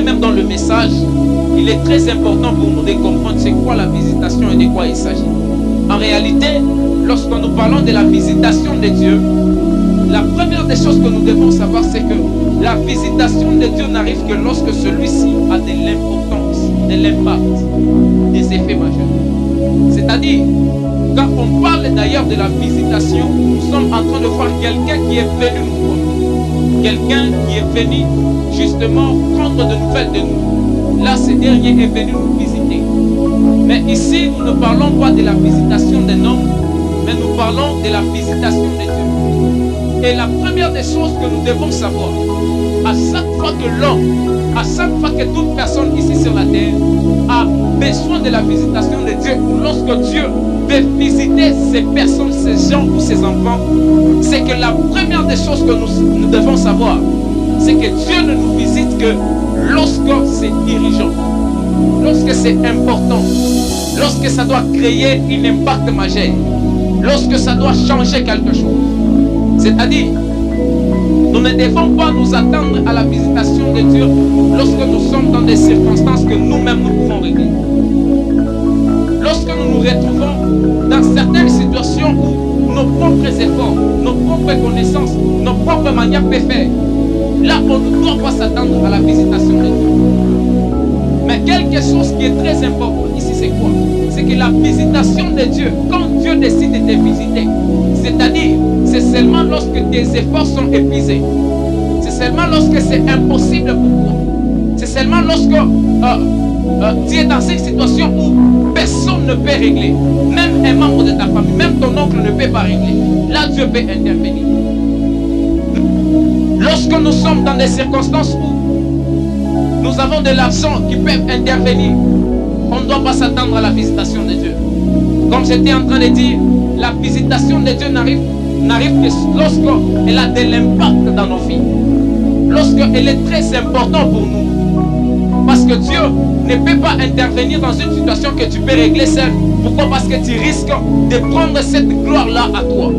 même dans le message, il est très important pour nous de comprendre c'est quoi la visitation et de quoi il s'agit. En réalité, lorsque nous parlons de la visitation de Dieu, la première des choses que nous devons savoir, c'est que la visitation de Dieu n'arrive que lorsque celui-ci a de l'importance, de l'impact, des effets majeurs. C'est-à-dire, quand on parle d'ailleurs de la visitation, nous sommes en train de voir quelqu'un qui est venu nous voir. Quelqu'un qui est venu justement prendre de nouvelles de nous. Là, ce dernier est venu nous visiter. Mais ici, nous ne parlons pas de la visitation d'un homme, mais nous parlons de la visitation de Dieu. Et la première des choses que nous devons savoir, à chaque fois que l'homme, à chaque fois que toute personne ici sur la terre a besoin de la visitation de Dieu, ou lorsque Dieu veut visiter ces personnes, ces gens ou ces enfants, c'est que la première des choses que nous devons savoir, c'est que Dieu ne nous visite que lorsque c'est dirigeant, lorsque c'est important, lorsque ça doit créer un impact majeur, lorsque ça doit changer quelque chose. C'est-à-dire, nous ne devons pas nous attendre à la visitation de Dieu lorsque nous sommes dans des circonstances que nous-mêmes nous pouvons régler. Lorsque nous nous retrouvons dans certaines situations où nos propres efforts, nos propres connaissances, nos propres manières peuvent faire, là on ne doit pas s'attendre à la visitation de Dieu. Mais quelque chose qui est très important ici, c'est quoi? C'est que la visitation de Dieu, quand Dieu décide de te visiter, c'est-à-dire, c'est seulement lorsque tes efforts sont épuisés. C'est seulement lorsque c'est impossible pour toi. C'est seulement lorsque tu es dans une situation où personne ne peut régler. Même un membre de ta famille, même ton oncle ne peut pas régler. Là, Dieu peut intervenir. Lorsque nous sommes dans des circonstances où nous avons de l'argent qui peut intervenir, on ne doit pas s'attendre à la visitation de Dieu. Comme j'étais en train de dire, la visitation de Dieu n'arrive que lorsqu'elle a de l'impact dans nos vies. Lorsqu'elle est très importante pour nous. Parce que Dieu ne peut pas intervenir dans une situation que tu peux régler seul. Pourquoi? Parce que tu risques de prendre cette gloire-là à toi.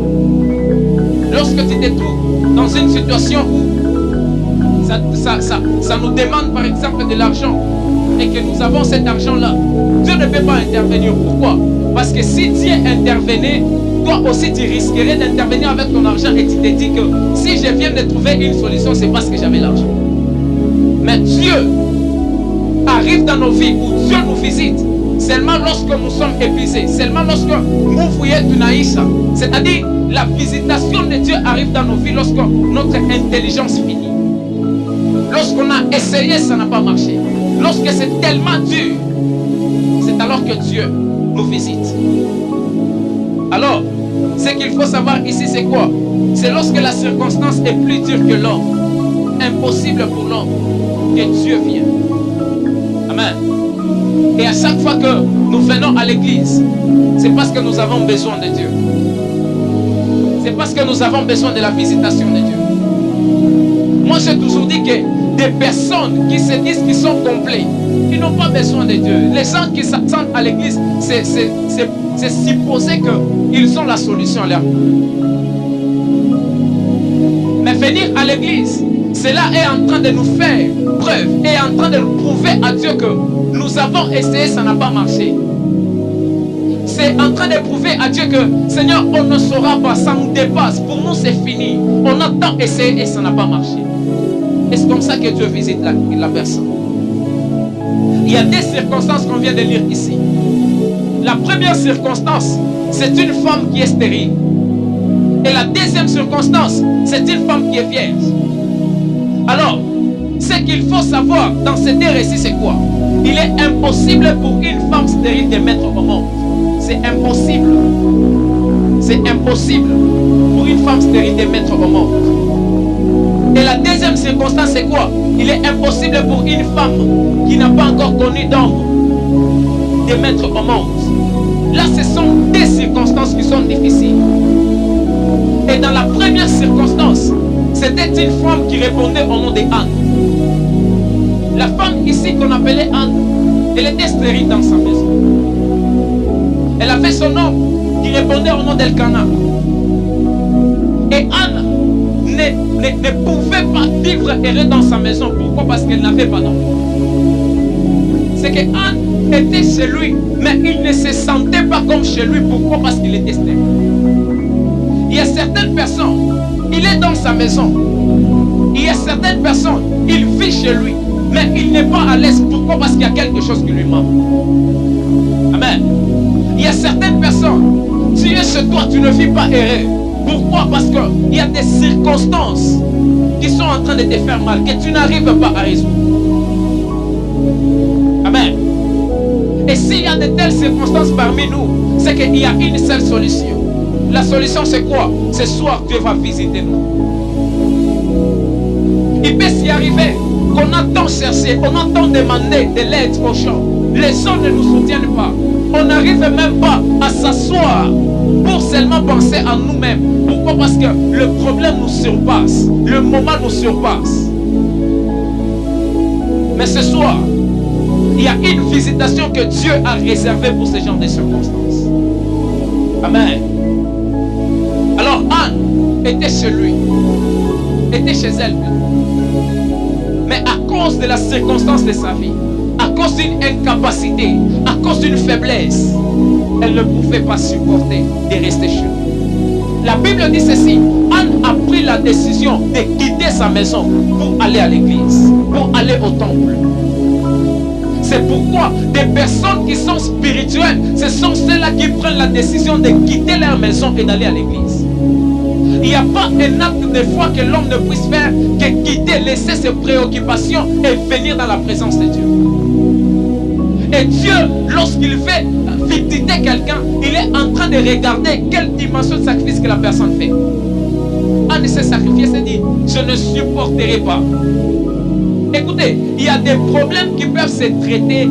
Lorsque tu te trouves dans une situation où ça nous demande par exemple de l'argent et que nous avons cet argent-là, Dieu ne peut pas intervenir. Pourquoi? Parce que si Dieu intervenait, toi aussi tu risquerais d'intervenir avec ton argent et tu te dis que si je viens de trouver une solution, c'est parce que j'avais l'argent. Mais Dieu arrive dans nos vies où Dieu nous visite seulement lorsque nous sommes épuisés, seulement lorsque nous voyons une Aïcha. C'est-à-dire, la visitation de Dieu arrive dans nos vies lorsque notre intelligence finit. Lorsqu'on a essayé, ça n'a pas marché. Lorsque c'est tellement dur, c'est alors que Dieu nous visite. Alors, ce qu'il faut savoir ici, c'est quoi? C'est lorsque la circonstance est plus dure que l'homme, impossible pour l'homme, que Dieu vient. Amen. Et à chaque fois que nous venons à l'église, c'est parce que nous avons besoin de Dieu. C'est parce que nous avons besoin de la visitation de Dieu. Moi, j'ai toujours dit que des personnes qui se disent qu'ils sont complets, ils n'ont pas besoin de Dieu. Les gens qui s'attendent à l'église, c'est supposer qu'ils ont la solution là. Mais venir à l'église, cela est en train de nous faire preuve et en train de prouver à Dieu que nous avons essayé, ça n'a pas marché. C'est en train de prouver à Dieu que Seigneur, on ne saura pas, ça nous dépasse. Pour nous, c'est fini. On a tant essayé et ça n'a pas marché. Et c'est comme ça que Dieu visite la personne. Il y a des circonstances qu'on vient de lire ici. La première circonstance, c'est une femme qui est stérile. Et la deuxième circonstance, c'est une femme qui est vierge. Alors, ce qu'il faut savoir dans ces deux récits, c'est quoi? Il est impossible pour une femme stérile de mettre au monde. C'est impossible. C'est impossible pour une femme stérile de mettre au monde. Et la deuxième circonstance, c'est quoi? Il est impossible pour une femme qui n'a pas encore connu d'homme de mettre au monde. Là, ce sont des circonstances qui sont difficiles. Et dans la première circonstance, c'était une femme qui répondait au nom de Anne. La femme ici qu'on appelait Anne, elle était stérile dans sa maison. Elle avait son nom qui répondait au nom d'Elkana. Et Anne ne pouvait pas vivre heureux dans sa maison. Pourquoi? Parce qu'elle n'avait pas d'enfant. C'est que Anne était chez lui, mais il ne se sentait pas comme chez lui. Pourquoi? Parce qu'il était stérile. Il y a certaines personnes, il est dans sa maison. Il y a certaines personnes, il vit chez lui, mais il n'est pas à l'aise. Pourquoi? Parce qu'il y a quelque chose qui lui manque. Amen. Il y a certaines personnes, tu es chez toi, tu ne vis pas heureux. Pourquoi? Parce qu'il y a des circonstances qui sont en train de te faire mal, que tu n'arrives pas à résoudre. Amen. Et s'il y a de telles circonstances parmi nous, c'est qu'il y a une seule solution. La solution, c'est quoi? Ce soir, Dieu va visiter nous. Il peut s'y arriver qu'on a tant cherché, on a tant demandé de l'aide aux gens. Les gens ne nous soutiennent pas. On n'arrive même pas à s'asseoir pour seulement penser à nous-mêmes. Pourquoi? Parce que le problème nous surpasse. Le moment nous surpasse. Mais ce soir, il y a une visitation que Dieu a réservée pour ce genre de circonstances. Amen. Alors Anne était chez lui. Était chez elle. Mais à cause de la circonstance de sa vie, à cause d'une incapacité, à cause d'une faiblesse, elle ne pouvait pas supporter de rester chez lui. La Bible dit ceci: Anne a pris la décision de quitter sa maison pour aller à l'église, pour aller au temple. C'est pourquoi des personnes qui sont spirituelles, ce sont celles-là qui prennent la décision de quitter leur maison et d'aller à l'église. Il n'y a pas un acte de foi que l'homme ne puisse faire que quitter, laisser ses préoccupations et venir dans la présence de Dieu. Et Dieu, lorsqu'il fait visiter quelqu'un, il est en train de regarder quelle dimension de sacrifice que la personne fait. Anne s'est sacrifiée, s'est dit: je ne supporterai pas. Écoutez, il y a des problèmes qui peuvent se traiter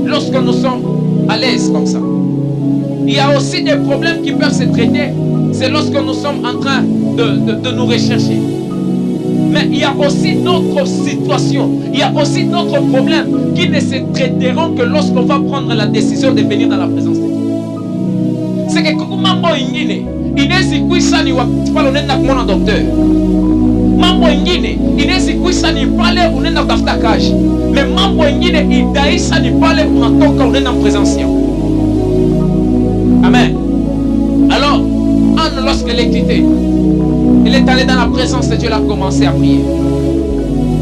lorsque nous sommes à l'aise comme ça. Il y a aussi des problèmes qui peuvent se traiter, c'est lorsque nous sommes en train de nous rechercher. Mais il y a aussi d'autres situations, il y a aussi d'autres problèmes qui ne se traiteront que lorsqu'on va prendre la décision de venir dans la présence de Dieu. C'est que mambo ingine, inezi kuisani wa pale unaenda kumwona docteur. Mambo ingine, inezi kuisani pale unaenda kutafuta kazi. Mais mambo ingine idaisa ni pale unatoka unaenda présence. Amen. Alors, Anne, lorsqu'elle est quittée, elle est allée dans la présence de Dieu, elle a commencé à prier.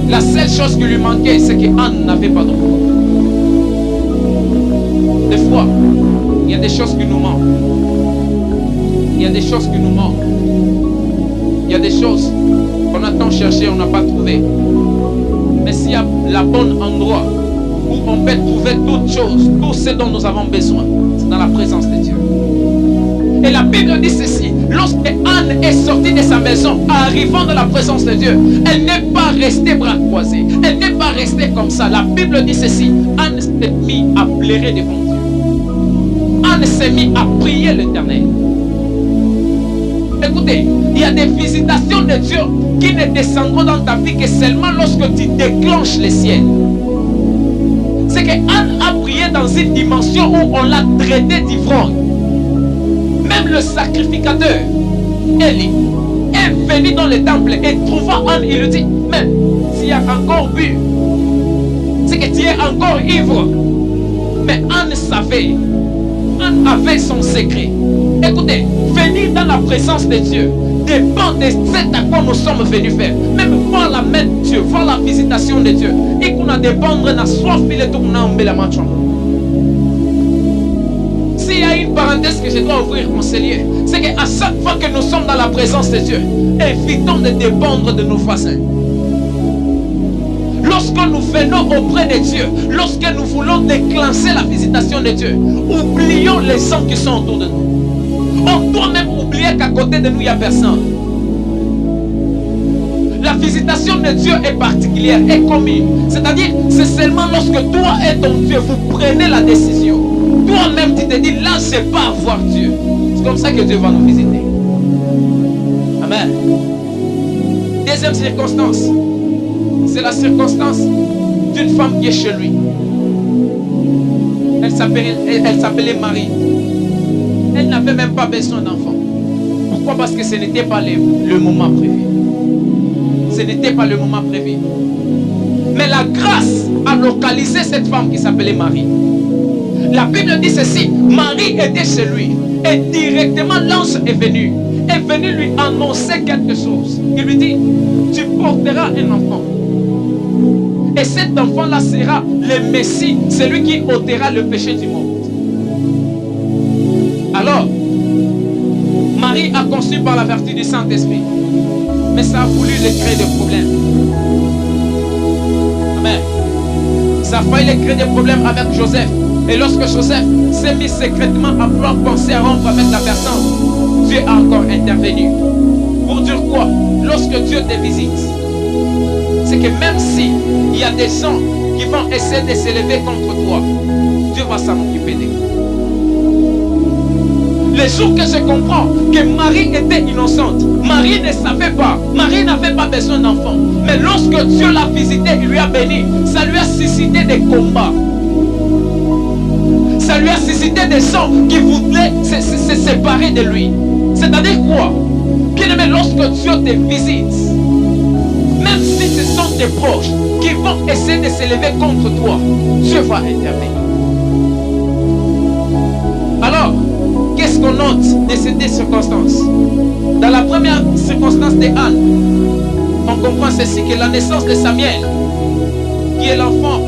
La seule chose qui lui manquait, c'est qu'Anne n'avait pas d'enfant. Des fois, il y a des choses qui nous manquent. Il y a des choses qui nous manquent. Il y a des choses qu'on a tant cherché, on n'a pas trouvé. Mais s'il y a le bon endroit où on peut trouver toutes choses, tout ce dont nous avons besoin, c'est dans la présence de Dieu. Et la Bible dit ceci: lorsque Anne est sortie de sa maison, arrivant dans la présence de Dieu, elle n'est pas restée bras croisés, elle n'est pas restée comme ça. La Bible dit ceci: Anne s'est mise à pleurer devant Dieu. Anne s'est mise à prier l'Éternel. Écoutez, il y a des visitations de Dieu qui ne descendront dans ta vie que seulement lorsque tu déclenches les ciels. C'est que Anne a prié dans une dimension où on l'a traité d'ivrogne. Même le sacrificateur, Élie, est venu dans le temple et trouva Anne, il lui dit: mais s'il y a encore bu, c'est que tu es encore ivre. Mais Anne savait, Anne avait son secret. Écoutez, venir dans la présence de Dieu dépend de ce à quoi nous sommes venus faire. Même voir la main de Dieu, voir la visitation de Dieu. Et qu'on a dépendre de la soif et le tournant de la marche. S'il y a une parenthèse que je dois ouvrir, mon Seigneur, c'est qu'à chaque fois que nous sommes dans la présence de Dieu, évitons de dépendre de nos voisins. Lorsque nous venons auprès de Dieu, lorsque nous voulons déclencher la visitation de Dieu, oublions les gens qui sont autour de nous. On doit même oublier qu'à côté de nous, il n'y a personne. La visitation de Dieu est particulière, est commune. C'est-à-dire, c'est seulement lorsque toi et ton Dieu, vous prenez la décision. Toi-même, tu te dis, là, je ne vais pas avoir Dieu. C'est comme ça que Dieu va nous visiter. Amen. Deuxième circonstance, c'est la circonstance d'une femme qui est chez lui. Elle s'appelait Marie. Elle n'avait même pas besoin d'enfant. Pourquoi? Parce que ce n'était pas le moment prévu. Ce n'était pas le moment prévu. Mais la grâce a localisé cette femme qui s'appelait Marie. La Bible dit ceci, Marie était chez lui et directement l'ange est venu lui annoncer quelque chose. Il lui dit, tu porteras un enfant. Et cet enfant-là sera le Messie, celui qui ôtera le péché du monde. Alors, Marie a conçu par la vertu du Saint-Esprit. Mais ça a voulu lui créer des problèmes. Amen. Ça a failli lui créer des problèmes avec Joseph. Et lorsque Joseph s'est mis secrètement à vouloir penser à rompre avec la personne, Dieu a encore intervenu. Pour dire quoi? Lorsque Dieu te visite, c'est que même si il y a des gens qui vont essayer de s'élever contre toi, Dieu va s'en occuper d'eux. Les jours que je comprends que Marie était innocente, Marie ne savait pas, Marie n'avait pas besoin d'enfant. Mais lorsque Dieu l'a visité, il lui a béni, ça lui a suscité des combats. Ça lui a suscité des gens qui voulaient se séparer de lui. C'est-à-dire quoi? Bien aimé, lorsque Dieu te visite, même si ce sont tes proches qui vont essayer de s'élever contre toi, Dieu va intervenir. Alors, qu'est-ce qu'on note de ces circonstances? Dans la première circonstance de Anne, on comprend ceci, que la naissance de Samuel, qui est l'enfant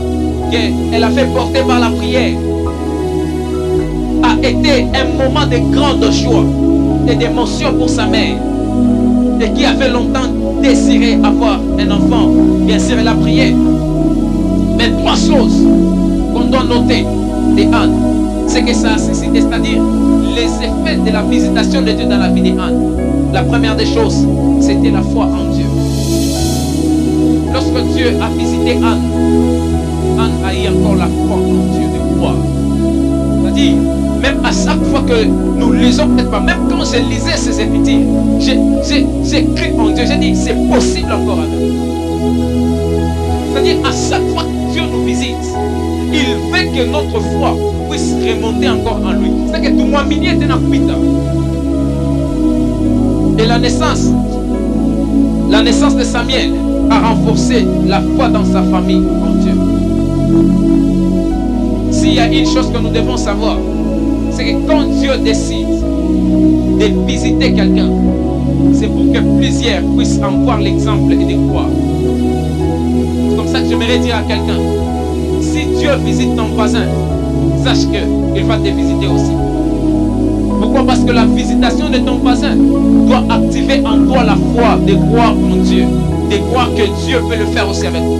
qu'elle a fait porter par la prière, a été un moment de grande joie et d'émotion pour sa mère, et qui avait longtemps désiré avoir un enfant. Bien sûr, elle a prié. Mais trois choses qu'on doit noter de Anne, c'est que ça a suscité, c'est-à-dire les effets de la visitation de Dieu dans la vie d'Anne. La première des choses, c'était la foi en Dieu. Lorsque Dieu a visité Anne, Anne a eu encore la foi en Dieu, de croire. C'est-à-dire, même à chaque fois que nous lisons, peut-être pas, même quand je lisais ces Épîtres, j'ai cru en Dieu, j'ai dit, c'est possible encore avec nous. C'est-à-dire, à chaque fois que Dieu nous visite, il veut que notre foi puisse remonter encore en lui. C'est que tout le monde était dans le pita. Et la naissance de Samuel a renforcé la foi dans sa famille en Dieu. S'il y a une chose que nous devons savoir, c'est que quand Dieu décide de visiter quelqu'un, c'est pour que plusieurs puissent en voir l'exemple et de croire. C'est comme ça que j'aimerais dire à quelqu'un, si Dieu visite ton voisin, sache qu'il va te visiter aussi. Pourquoi? Parce que la visitation de ton voisin doit activer en toi la foi de croire en Dieu, de croire que Dieu peut le faire aussi avec nous.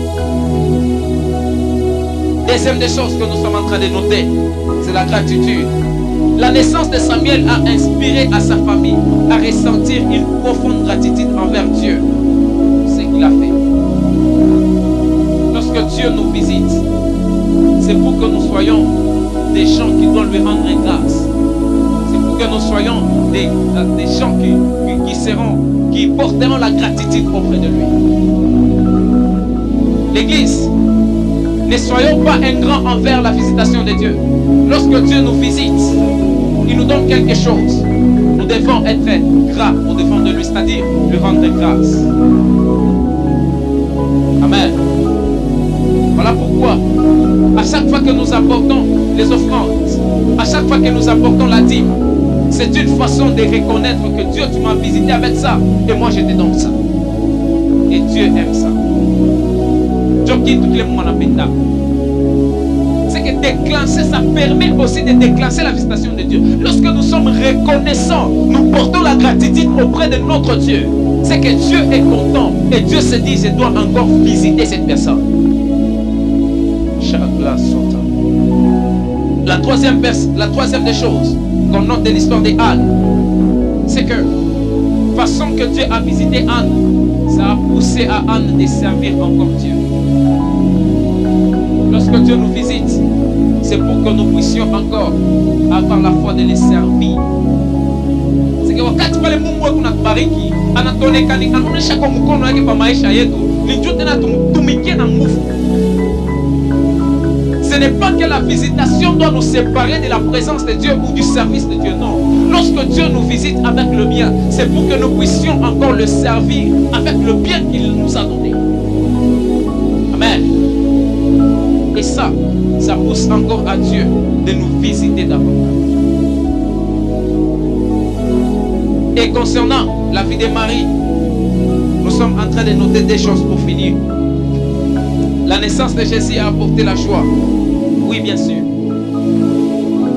Deuxième des choses que nous sommes en train de noter, c'est la gratitude. La naissance de Samuel a inspiré à sa famille à ressentir une profonde gratitude envers Dieu pour ce qu'il a fait. Lorsque Dieu nous visite, c'est pour que nous soyons des gens qui doivent lui rendre grâce. C'est pour que nous soyons des gens qui porteront la gratitude auprès de lui. L'Église, ne soyons pas ingrats envers la visitation de Dieu. Lorsque Dieu nous visite, il nous donne quelque chose. Nous devons être gras au devant de lui, c'est-à-dire lui rendre grâce. Amen. Voilà pourquoi, à chaque fois que nous apportons les offrandes, à chaque fois que nous apportons la dîme, c'est une façon de reconnaître que Dieu, tu m'as visité avec ça, et moi je te donne ça. Et Dieu aime ça. C'est que déclencher, ça permet aussi de déclencher la visitation de Dieu. Lorsque nous sommes reconnaissants, nous portons la gratitude auprès de notre Dieu. C'est que Dieu est content et Dieu se dit, je dois encore visiter cette personne. La troisième des choses qu'on note de l'histoire d'Anne, c'est que la façon que Dieu a visité Anne, ça a poussé à Anne de servir encore Dieu. Lorsque Dieu nous visite, c'est pour que nous puissions encore avoir la foi de les servir. C'est que wakati pale Mungu anakubariki, anatuonekana anaonyesha kwa mkono wake kwa maisha yetu, ni juu tena tumtumikie na nguvu. Ce n'est pas que la visitation doit nous séparer de la présence de Dieu ou du service de Dieu, non. Lorsque Dieu nous visite avec le bien, c'est pour que nous puissions encore le servir avec le bien qu'il nous a donné. Amen. ça pousse encore à Dieu de nous visiter davantage. Et concernant la vie de Marie, nous sommes en train de noter des choses pour finir. La naissance de Jésus a apporté la joie. Oui, bien sûr.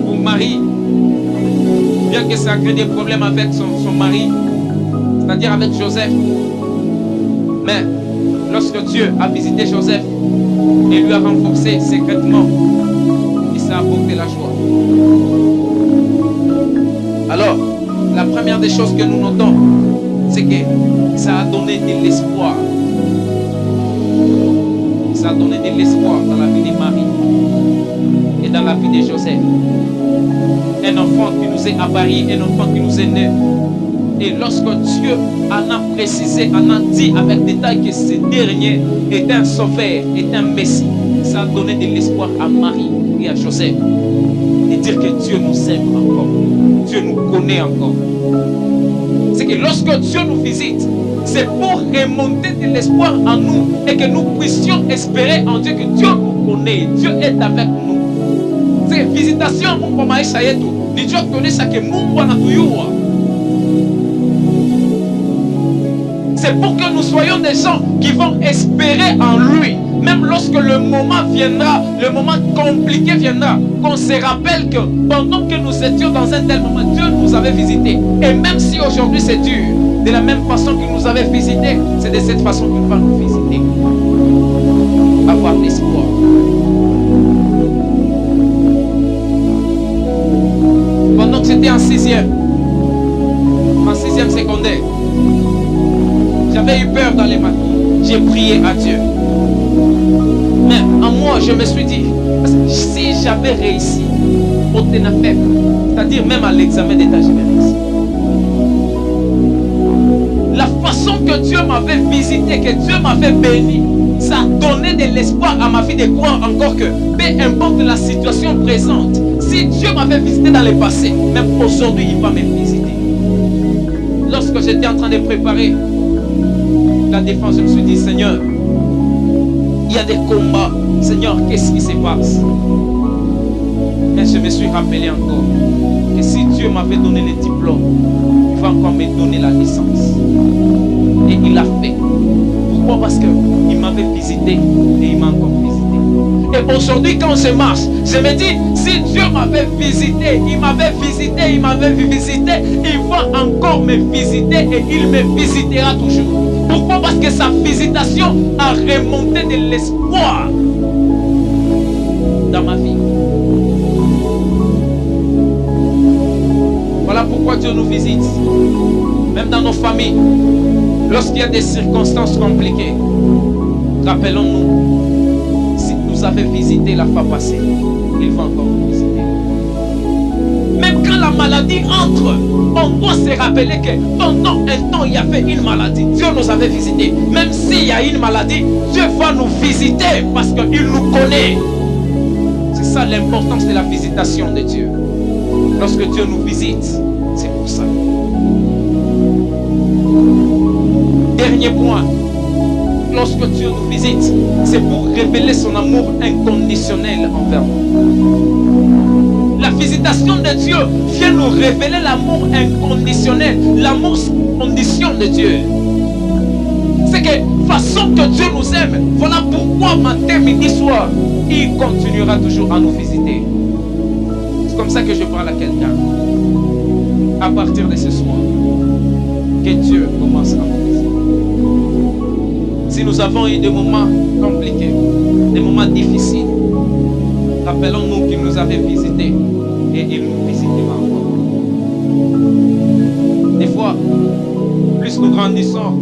Pour Marie, bien que ça a créé des problèmes avec son mari, c'est-à-dire avec Joseph. Mais lorsque Dieu a visité Joseph et lui a renforcé secrètement, et ça a apporté la joie. Alors, la première des choses que nous notons, c'est que ça a donné de l'espoir. Ça a donné de l'espoir dans la vie de Marie et dans la vie de Joseph. Un enfant qui nous est apparu, un enfant qui nous est né. Et lorsque Dieu en a précisé, en a dit avec détail que ce dernier est un sauveur, est un messie, ça a donné de l'espoir à Marie et à Joseph. Et dire que Dieu nous aime encore. Dieu nous connaît encore. C'est que lorsque Dieu nous visite, c'est pour remonter de l'espoir en nous et que nous puissions espérer en Dieu que Dieu nous connaît. Dieu est avec nous. C'est que visitation, pour maïcha yetu, ni Dieu connaît ça que Mungu anatuyua. C'est pour que nous soyons des gens qui vont espérer en lui. Même lorsque le moment viendra, le moment compliqué viendra, qu'on se rappelle que pendant que nous étions dans un tel moment, Dieu nous avait visités. Et même si aujourd'hui c'est dur, de la même façon qu'il nous avait visités, c'est de cette façon qu'il va nous visiter. Avoir l'espoir. Pendant que j'étais en sixième secondaire, j'avais eu peur dans les matins. J'ai prié à Dieu. Mais en moi, je me suis dit, si j'avais réussi au TENAFEP, c'est-à-dire même à l'examen d'état, j'avais réussi. La façon que Dieu m'avait visité, que Dieu m'avait béni, ça a donné de l'espoir à ma vie de croire encore que, peu importe la situation présente, si Dieu m'avait visité dans le passé, même aujourd'hui, il va me visiter. Lorsque j'étais en train de préparer la défense, je me suis dit, Seigneur, il y a des combats. Seigneur, qu'est-ce qui se passe? Et je me suis rappelé encore que si Dieu m'avait donné le diplôme, il va encore me donner la licence. Et il l'a fait. Pourquoi? Parce qu'il m'avait visité et il m'a encore visité. Et aujourd'hui, quand je marche, je me dis, si Dieu m'avait visité, il m'avait visité, il m'avait visité, il va encore me visiter et il me visitera toujours. Pourquoi? Parce que sa visitation a remonté de l'espoir dans ma vie. Voilà pourquoi Dieu nous visite. Même dans nos familles, lorsqu'il y a des circonstances compliquées, rappelons-nous, si nous avait visité la fois passée, il va encore nous visiter. Même quand la maladie entre, on doit se rappeler que pendant un temps il y avait une maladie. Dieu nous avait visité. Même s'il y a une maladie, Dieu va nous visiter parce qu'il nous connaît. C'est ça l'importance de la visitation de Dieu. Lorsque Dieu nous visite, c'est pour ça. Dernier point. Lorsque Dieu nous visite, c'est pour révéler son amour inconditionnel envers nous. La visitation de Dieu vient nous révéler l'amour inconditionnel, l'amour sans condition de Dieu. C'est que façon que Dieu nous aime, voilà pourquoi matin, midi, soir, il continuera toujours à nous visiter. C'est comme ça que je parle à quelqu'un. À partir de ce soir, que Dieu commence à nous visiter. Si nous avons eu des moments compliqués, des moments difficiles, rappelons-nous qu'il nous avait visités et il nous visitera encore. Des fois, plus nous grandissons,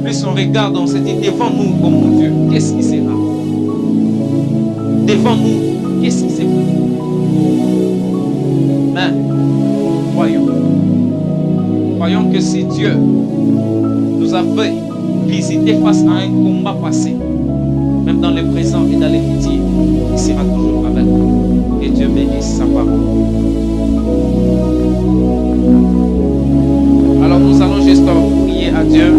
plus on regarde, on se dit devant nous, oh mon Dieu, qu'est-ce qui sera? Devant nous, qu'est-ce qui sera? Mais, croyons que si Dieu nous avait visité face à un combat passé, même dans le présent et dans le futur, il sera toujours avec nous. Et Dieu bénisse sa parole. Alors nous allons juste prier à Dieu.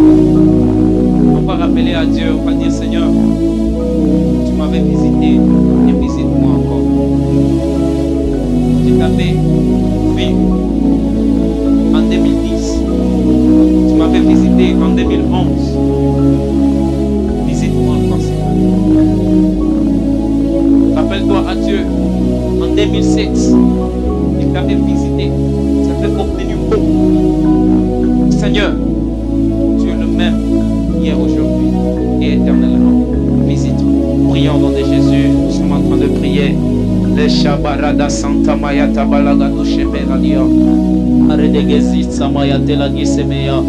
On va rappeler à Dieu, on va dire Seigneur, tu m'avais visité et qui t'avait vu en 2010. Tu m'avais visité en 2011. Visite-moi encore, Seigneur. Rappelle-toi à Dieu, en 2007, il t'avait visité. Ça fait obtenu beaucoup. Seigneur, tu es le même hier, aujourd'hui et éternellement. Visite-nous. Prions au nom de Jésus. Nous sommes en train de prier. Le Shabarada Santa Maya Tabalaga do Sheberadia. Aredegezi Samaya Telagi Semeya.